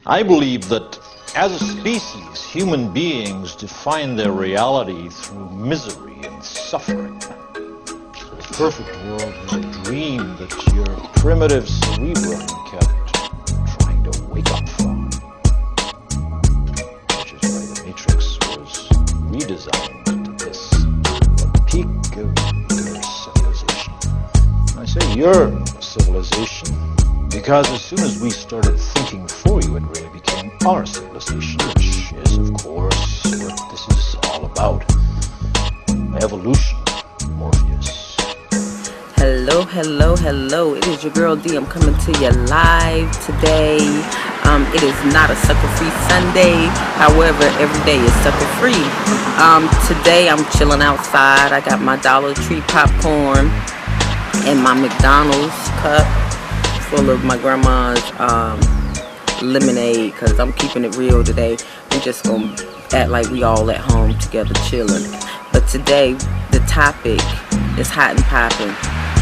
I believe that as a species, human beings define their reality through misery and suffering. The perfect world is a dream that your primitive cerebrum kept trying to wake up from. Which is why the Matrix was redesigned to this, the peak of your civilization. I say your civilization because as soon as we started thinking for you, it really became our civilization, which is, of course, what this is all about. Evolution, Morpheus. Hello, hello, hello. It is your girl D. I'm coming to you live today. It is not a sucker-free Sunday. However, every day is sucker-free. Today I'm chilling outside. I got my Dollar Tree popcorn and my McDonald's cup full of my grandma's lemonade, because I'm keeping it real today. I'm just gonna act like we all at home together chilling. But today the topic is hot and popping.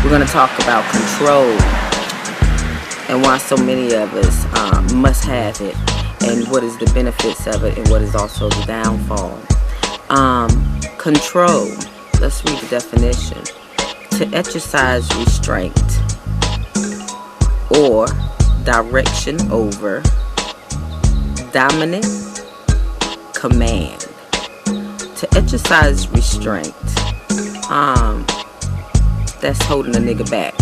We're gonna talk about control and why so many of us must have it, and what is the benefits of it, and what is also the downfall. Control, let's read the definition. To exercise restraint or direction over, dominant, command. To exercise restraint, that's holding a nigga back.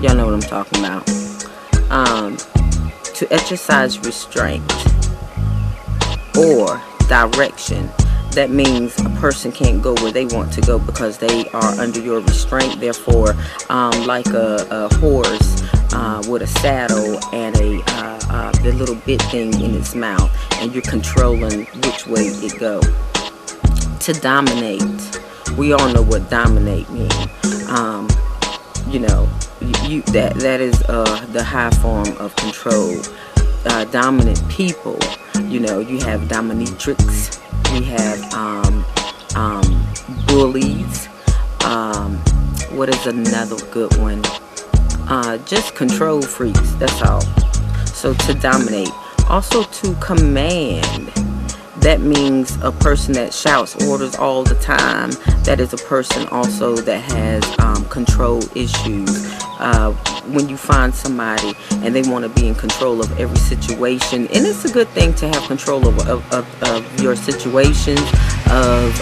Y'all know what I'm talking about. To exercise restraint or direction, that means a person can't go where they want to go because they are under your restraint. Therefore, like a horse with a saddle and the little bit thing in its mouth, and you're controlling which way it go. To dominate, we all know what dominate means. You know, that is the high form of control. Dominant people, you know, you have dominatrix, we have bullies. What is another good one? Just control freaks, that's all. So to dominate. Also to command, that means a person that shouts orders all the time. That is a person also that has control issues. When you find somebody and they want to be in control of every situation, and it's a good thing to have control of your situations, of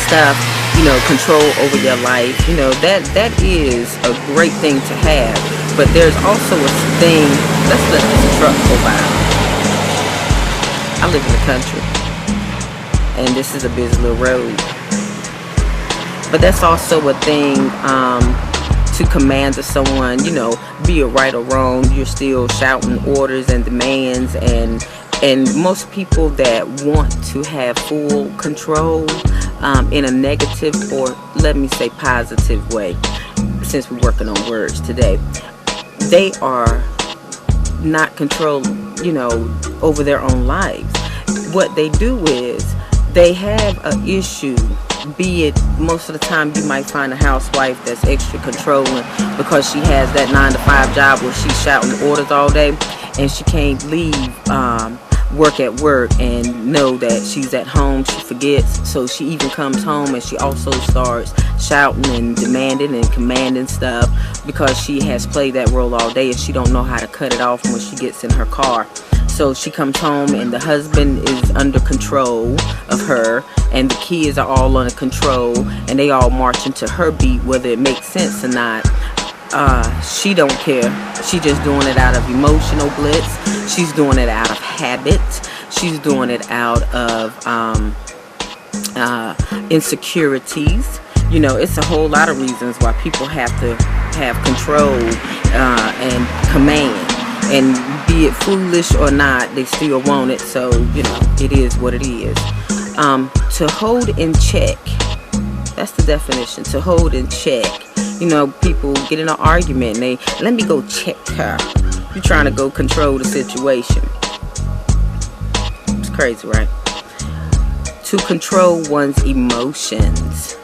stuff, you know, control over your life, you know, that is a great thing to have. But there's also a thing, let's let this truck go by. I live in the country, and this is a busy little road. But that's also a thing, to command to someone, you know, be it right or wrong, you're still shouting orders and demands, and most people that want to have full control in a negative, or let me say positive way, since we're working on words today, they are not controlled, you know, over their own lives. What they do is they have an issue, be it most of the time you might find a housewife that's extra controlling because she has that 9-to-5 job where she's shouting orders all day, and she can't leave work at work and know that she's at home. She forgets, so she even comes home and she also starts shouting and demanding and commanding stuff because she has played that role all day and she don't know how to cut it off when she gets in her car. So she comes home and the husband is under control of her, and the kids are all under control, and they all marching to her beat whether it makes sense or not. She don't care. She just doing it out of emotional blitz. She's doing it out of habit. She's doing it out of insecurities. You know, it's a whole lot of reasons why people have to have control and command. And be it foolish or not, they still want it. So, you know, it is what it is. To hold in check. That's the definition. To hold in check. You know, people get in an argument and they, let me go check her. You're trying to go control the situation. It's crazy, right? To control one's emotions.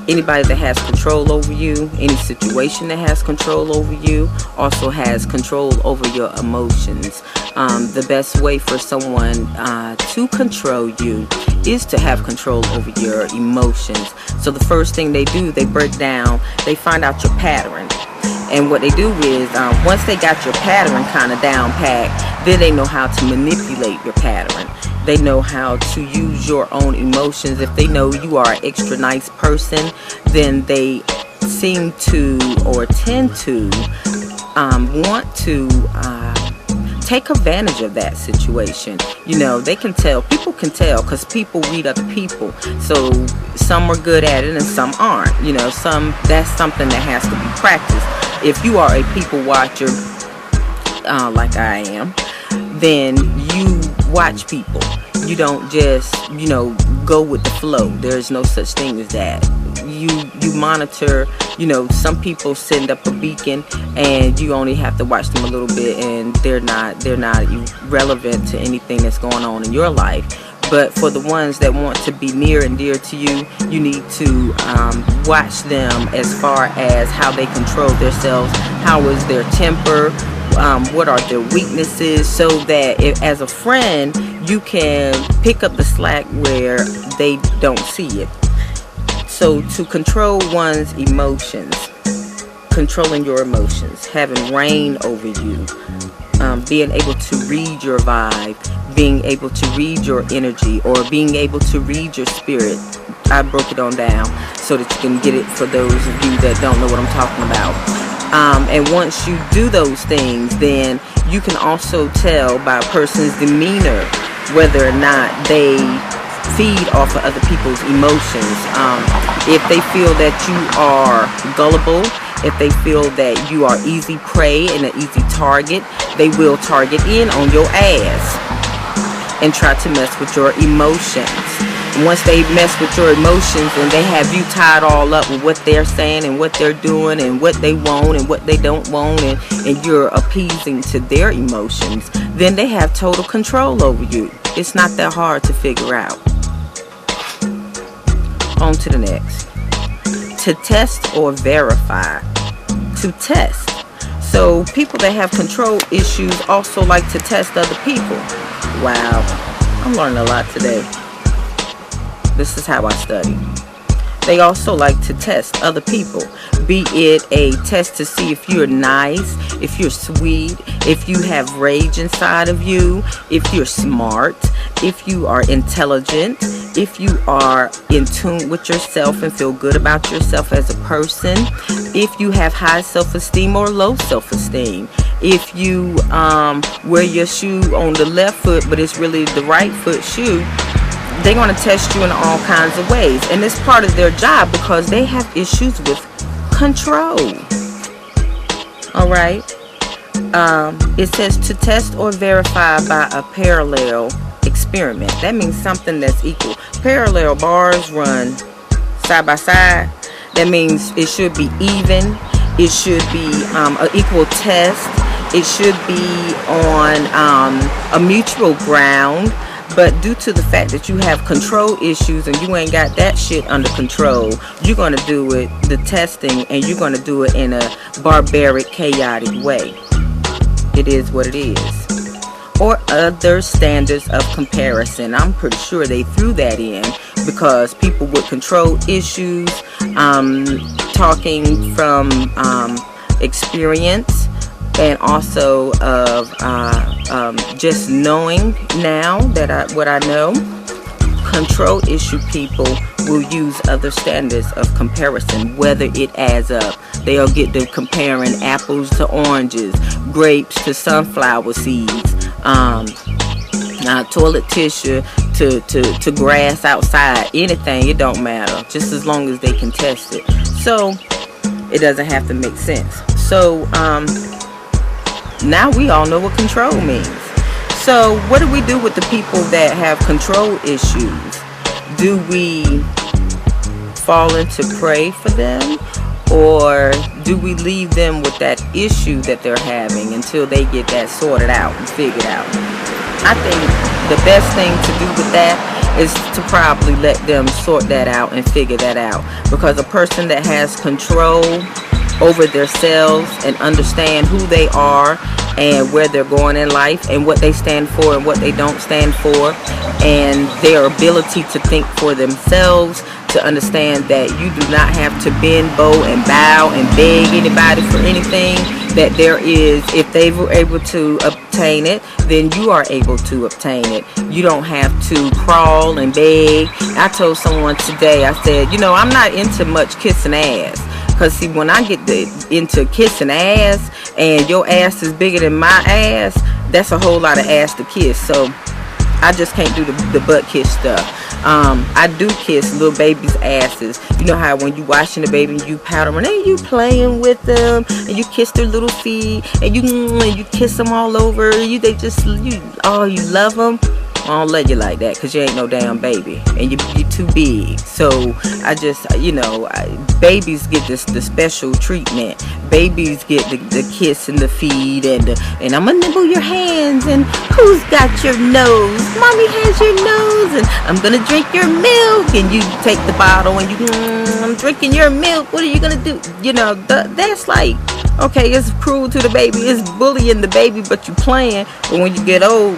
Anybody that has control over you, any situation that has control over you, also has control over your emotions. The best way for someone to control you is to have control over your emotions. So the first thing they do, they break down, they find out your pattern. And what they do is, once they got your pattern kind of down packed, then they know how to manipulate your pattern. They know how to use your own emotions. If they know you are an extra nice person, then they seem to, or tend to, want to take advantage of that situation. You know, they can tell, people can tell, because people read other people. So some are good at it and some aren't. You know, that's something that has to be practiced. If you are a people watcher, like I am, then you watch people. You don't just, you know, go with the flow. There's no such thing as that. You monitor. You know, some people send up a beacon and you only have to watch them a little bit, and they're not relevant to anything that's going on in your life. But for the ones that want to be near and dear to you, you need to watch them as far as how they control themselves, how is their temper, what are their weaknesses, so that if, as a friend, you can pick up the slack where they don't see it. So to control one's emotions, controlling your emotions, having reign over you, being able to read your vibe, being able to read your energy, or being able to read your spirit. I broke it on down so that you can get it for those of you that don't know what I'm talking about. And once you do those things, then you can also tell by a person's demeanor whether or not they feed off of other people's emotions. If they feel that you are gullible, if they feel that you are easy prey and an easy target, they will target in on your ass and try to mess with your emotions. And once they mess with your emotions and they have you tied all up with what they're saying and what they're doing and what they want and what they don't want, and you're appeasing to their emotions, then they have total control over you. It's not that hard to figure out. On to the next. To test or verify. To test. So people that have control issues also like to test other people. Wow, I'm learning a lot today. This is how I study. They also like to test other people, be it a test to see if you're nice, if you're sweet, if you have rage inside of you, if you're smart, if you are intelligent, if you are in tune with yourself and feel good about yourself as a person, if you have high self-esteem or low self-esteem, if you wear your shoe on the left foot but it's really the right foot shoe. They're going to test you in all kinds of ways, and it's part of their job because they have issues with control. All right. It says to test or verify by a parallel experiment. That means something that's equal. Parallel bars run side by side. That means it should be even. It should be an equal test. It should be on a mutual ground. But due to the fact that you have control issues and you ain't got that shit under control, you're going to do it, the testing, and you're going to do it in a barbaric, chaotic way. It is what it is. Or other standards of comparison. I'm pretty sure they threw that in because people with control issues, talking from experience, and also of just knowing now that what I know, control issue people will use other standards of comparison, whether it adds up. They'll get to comparing apples to oranges, grapes to sunflower seeds, toilet tissue to grass outside, anything, it don't matter, just as long as they can test it. So it doesn't have to make sense. So now we all know what control means. So what do we do with the people that have control issues? Do we fall into prey for them, or do we leave them with that issue that they're having until they get that sorted out and figured out? I think the best thing to do with that is to probably let them sort that out and figure that out. Because a person that has control over themselves and understand who they are and where they're going in life and what they stand for and what they don't stand for, and their ability to think for themselves, to understand that you do not have to bend, bow, and bow and beg anybody for anything. That there is, if they were able to obtain it, then you are able to obtain it. You don't have to crawl and beg. I told someone today, I said, you know, I'm not into much kissing ass. Because see, when I get into kissing ass and your ass is bigger than my ass, that's a whole lot of ass to kiss. So I just can't do the butt kiss stuff. I do kiss little babies' asses. You know how when you washing the baby and you powder them and you playing with them and you kiss their little feet and you kiss them all over. You love them. I don't love you like that because you ain't no damn baby and you're too big. So I just, you know, babies get the special treatment. Babies get the kiss and the feed and I'm gonna nibble your hands and who's got your nose? Mommy has your nose and I'm gonna drink your milk, and you take the bottle and I'm drinking your milk. What are you gonna do? You know, that's like, okay, it's cruel to the baby, it's bullying the baby, but you playing. But when you get old,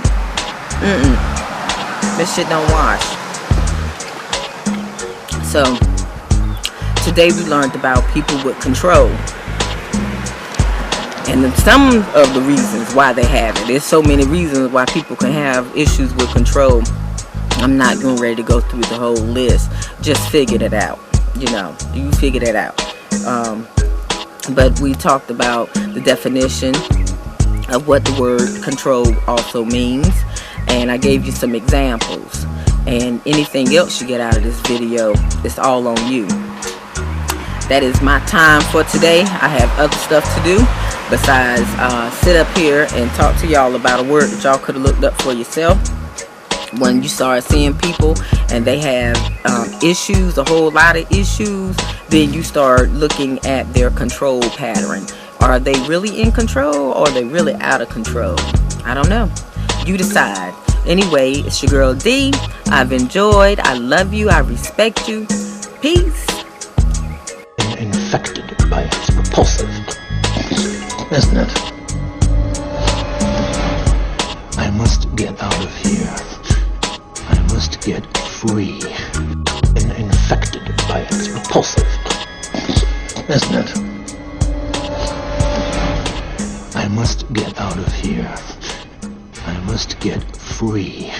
this shit don't wash. So today we learned about people with control and some of the reasons why they have it. There's so many reasons why people can have issues with control. I'm not going ready to go through the whole list. Just figured it out. You know, you figured it out. But we talked about the definition of what the word control also means, and I gave you some examples. And anything else you get out of this video, it's all on you. That is my time for today. I have other stuff to do besides sit up here and talk to y'all about a word that y'all could have looked up for yourself. When you start seeing people and they have issues, a whole lot of issues, then you start looking at their control pattern. Are they really in control or are they really out of control? I don't know. You decide. Anyway, it's your girl D. I've enjoyed. I love you. I respect you. Peace. Infected by its repulsive, isn't it? I must get out of here. I must get free. Infected by its repulsive, isn't it? I must get out of here. I must get free.